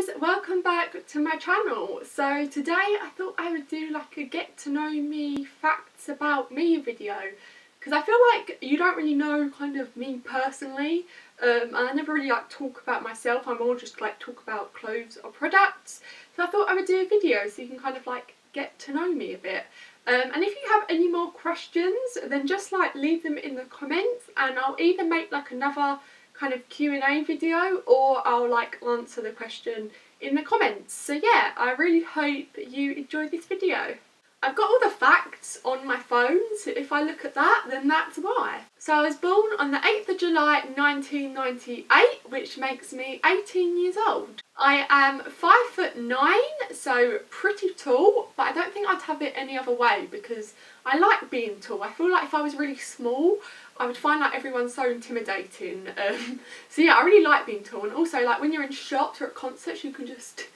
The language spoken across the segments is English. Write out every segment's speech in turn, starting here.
guys, welcome back to my channel. So today I thought I would do like a get to know me facts about me video, because I feel like you don't really know kind of me personally, and I never really like talk about myself. I'm more just like talk about clothes or products. So I thought I would do a video so you can kind of like get to know me a bit. And if you have any more questions, then just like leave them in the comments and I'll either make like another kind of Q&A video or I'll like answer the question in the comments. So yeah, I really hope you enjoy this video. I've got all the facts on my phone, so if I look at that, then that's why. So I was born on the 8th of July 1998, which makes me 18 years old. I am 5'9", so pretty tall, but I don't think I'd have it any other way because I like being tall. I feel like if I was really small, I would find like everyone so intimidating. So yeah, I really like being tall, and also like when you're in shops or at concerts, you can just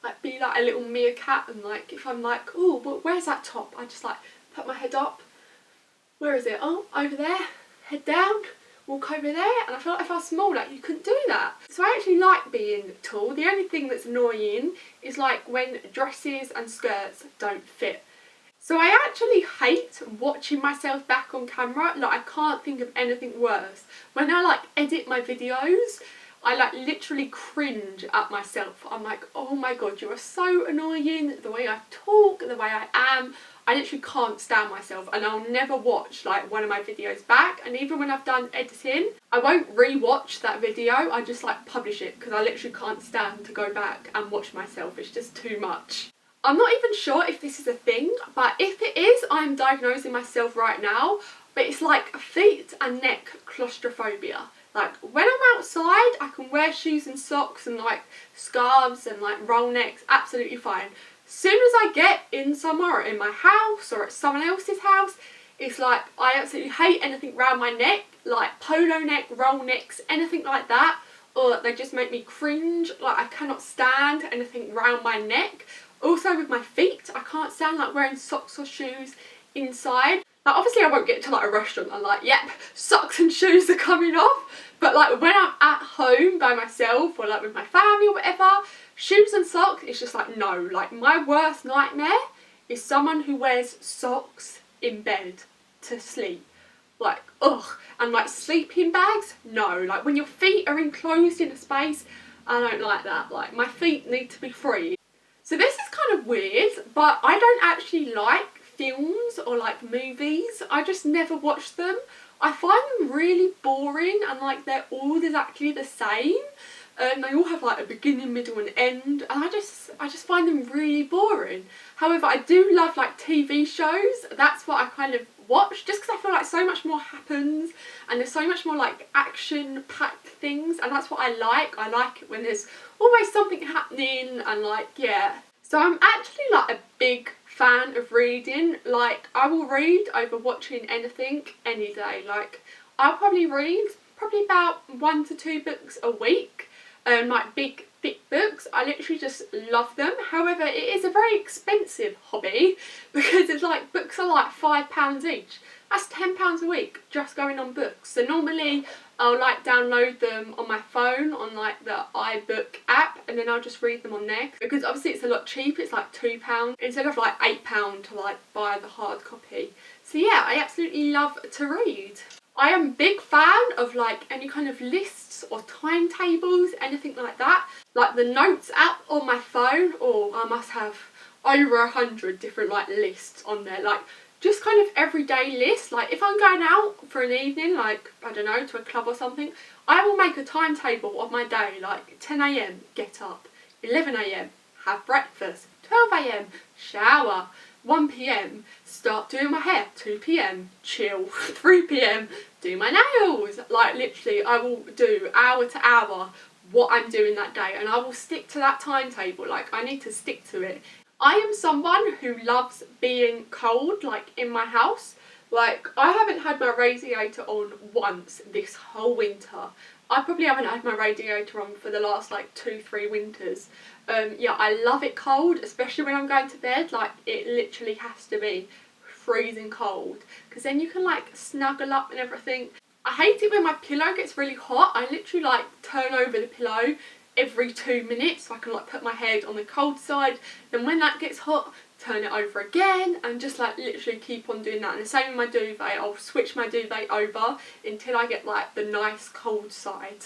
like be like a little meerkat, and like if I'm like, oh, but where's that top? I just like put my head up. Where is it? Oh, over there. Head down. Walk over there. And I feel like if I was small, like you couldn't do that. So I actually like being tall. The only thing that's annoying is like when dresses and skirts don't fit. So I actually hate watching myself back on camera. Like I can't think of anything worse. When I like edit my videos, I like literally cringe at myself. I'm like, oh my god, you are so annoying. The way I talk, the way I am. I literally can't stand myself, and I'll never watch like one of my videos back. And even when I've done editing, I won't re-watch that video. I just like publish it because I literally can't stand to go back and watch myself. It's just too much. I'm not even sure if this is a thing, but if it is, I'm diagnosing myself right now. But it's like feet and neck claustrophobia. Like when I'm outside, I can wear shoes and socks and like scarves and like roll necks, absolutely fine. Soon as I get in somewhere or in my house or at someone else's house, it's like I absolutely hate anything round my neck, like polo neck, roll necks, anything like that, or they just make me cringe. Like I cannot stand anything round my neck. Also with my feet, I can't stand like wearing socks or shoes inside. Like obviously I won't get to like a restaurant and like, yep, socks and shoes are coming off. But like when I'm at home by myself or like with my family or whatever, shoes and socks, it's just like no. Like my worst nightmare is someone who wears socks in bed to sleep. Like, ugh. And like sleeping bags, no. Like when your feet are enclosed in a space, I don't like that. Like my feet need to be free. So this is kind of weird, but I don't actually like films or like movies. I just never watch them. I find them really boring and like they're all exactly the same. They all have like a beginning, middle and end, and I just find them really boring. However, I do love like TV shows. That's what I kind of watch just because I feel like so much more happens and there's so much more like action packed things, and that's what I like. I like it when there's always something happening and like, yeah. So I'm actually like a big fan of reading. Like I will read over watching anything any day. Like I'll probably read about 1 to 2 books a week. Like big thick books. I literally just love them. However, it is a very expensive hobby because it's like books are like £5 each. That's £10 a week just going on books. So normally I'll like download them on my phone on like the iBook app, and then I'll just read them on there because obviously it's a lot cheaper. It's like £2 instead of like £8 to like buy the hard copy. So yeah, I absolutely love to read. I am a big fan of like any kind of lists or timetables, anything like that. Like the notes app on my phone, or I must have over 100 different like lists on there. Like just kind of everyday lists. Like if I'm going out for an evening, like I don't know, to a club or something, I will make a timetable of my day. Like 10 AM, get up. 11 AM, have breakfast. 12 AM, shower. 1 PM, start doing my hair. 2 PM, chill. 3 PM, do my nails. Like literally I will do hour to hour what I'm doing that day, and I will stick to that timetable. Like I need to stick to it. I am someone who loves being cold, like in my house. Like I haven't had my radiator on once this whole winter. I probably haven't had my radiator on for the last like 2-3 winters. Yeah, I love it cold, especially when I'm going to bed. Like it literally has to be freezing cold because then you can like snuggle up and everything. I hate it when my pillow gets really hot. I literally like turn over the pillow every 2 minutes, so I can like put my head on the cold side. Then when that gets hot, turn it over again, and just like literally keep on doing that. And the same with my duvet, I'll switch my duvet over until I get like the nice cold side.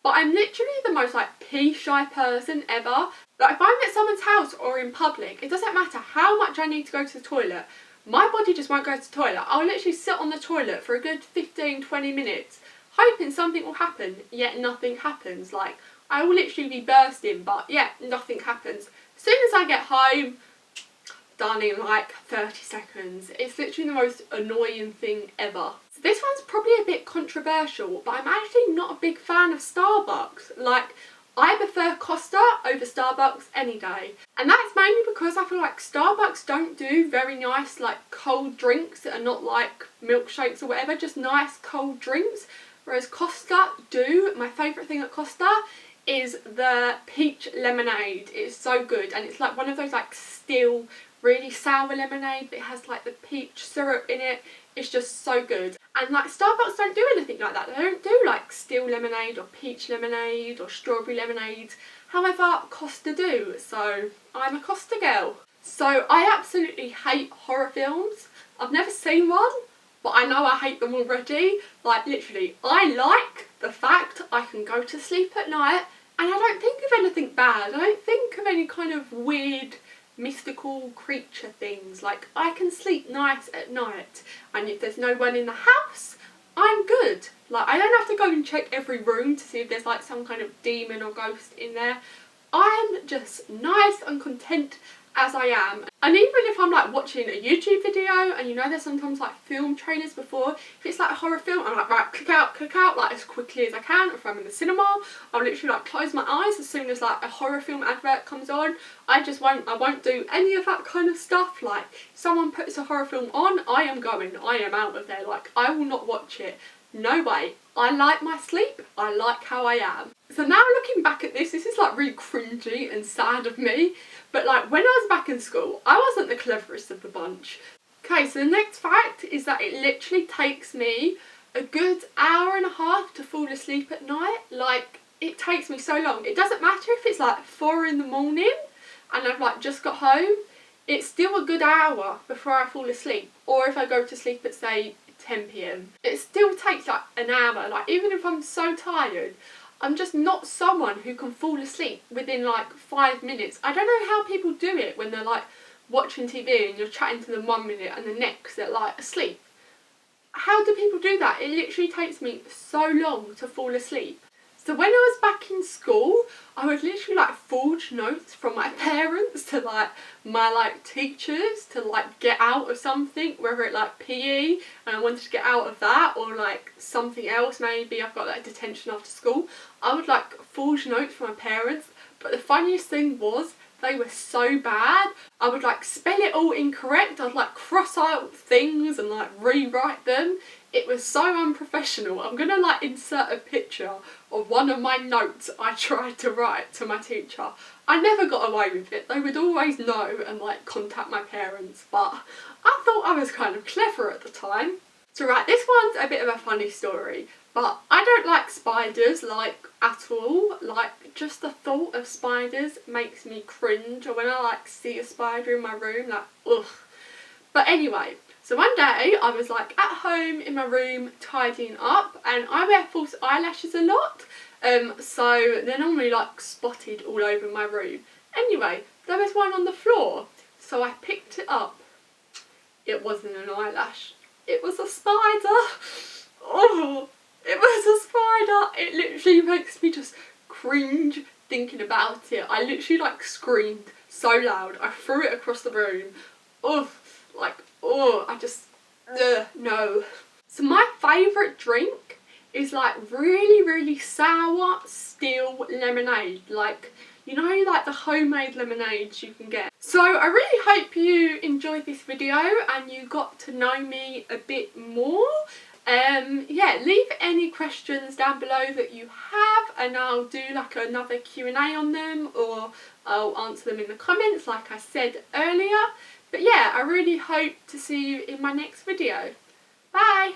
But I'm literally the most like pee shy person ever. Like if I'm at someone's house or in public, it doesn't matter how much I need to go to the toilet, my body just won't go to the toilet. I'll literally sit on the toilet for a good 15-20 minutes hoping something will happen, yet nothing happens. Like I will literally be bursting, but yeah, nothing happens. As soon as I get home, done in like 30 seconds. It's literally the most annoying thing ever. So this one's probably a bit controversial, but I'm actually not a big fan of Starbucks. Like, I prefer Costa over Starbucks any day. And that's mainly because I feel like Starbucks don't do very nice like cold drinks that are not like milkshakes or whatever, just nice cold drinks. Whereas Costa do. My favourite thing at Costa is the peach lemonade. It's so good, and it's like one of those like still really sour lemonade that has like the peach syrup in it. It's just so good. And like Starbucks don't do anything like that. They don't do like still lemonade or peach lemonade or strawberry lemonade. However, Costa do, so I'm a Costa girl. So I absolutely hate horror films. I've never seen one, but I know I hate them already. Like literally, I like the fact I can go to sleep at night and I don't think of anything bad. I don't think of any kind of weird mystical creature things. Like I can sleep nice at night, and if there's no one in the house, I'm good. Like I don't have to go and check every room to see if there's like some kind of demon or ghost in there. I'm just nice and content as I am. And even if I'm like watching a YouTube video, and you know there's sometimes like film trailers before, if it's like a horror film, I'm like, right, click out like as quickly as I can. If I'm in the cinema, I'll literally like close my eyes as soon as like a horror film advert comes on. I won't do any of that kind of stuff. Like if someone puts a horror film on, I am out of there. Like I will not watch it. No way. I like my sleep. I like how I am. So now looking back at this is like really cringy and sad of me. But like when I was back in school, I wasn't the cleverest of the bunch. Okay, so the next fact is that it literally takes me a good hour and a half to fall asleep at night. Like it takes me so long. It doesn't matter if it's like 4 in the morning and I've like just got home. It's still a good hour before I fall asleep. Or if I go to sleep at say 10 PM. It still takes like an hour. Like even if I'm so tired, I'm just not someone who can fall asleep within like 5 minutes. I don't know how people do it when they're like watching TV and you're chatting to them 1 minute and the next they're like asleep. How do people do that? It literally takes me so long to fall asleep. So when I was back in school, I would literally like forge notes from my parents to like my like teachers to like get out of something, whether it like PE and I wanted to get out of that, or like something else, maybe I've got like detention after school. I would like forge notes from my parents, but the funniest thing was they were so bad. I would like spell it all incorrect. I'd like cross out things and like rewrite them. It was so unprofessional. I'm gonna like insert a picture of one of my notes I tried to write to my teacher. I never got away with it. They would always know and like contact my parents, but I thought I was kind of clever at the time. So right, this one's a bit of a funny story, but I don't like spiders like at all. Like just the thought of spiders makes me cringe, or when I like see a spider in my room, like ugh. But anyway, so one day I was like at home in my room tidying up, and I wear false eyelashes a lot, so they're normally like spotted all over my room. Anyway, there was one on the floor, so I picked it up. It wasn't an eyelash, it was a spider. Oh, it was a spider. It literally makes me just cringe thinking about it. I literally like screamed so loud. I threw it across the room. Oh, like, oh, I just, no. So my favourite drink is like really, really sour still lemonade. Like, you know, like the homemade lemonades you can get. So I really hope you enjoyed this video and you got to know me a bit more. Yeah, leave any questions down below that you have and I'll do like another Q&A on them, or I'll answer them in the comments like I said earlier. But yeah, I really hope to see you in my next video. Bye!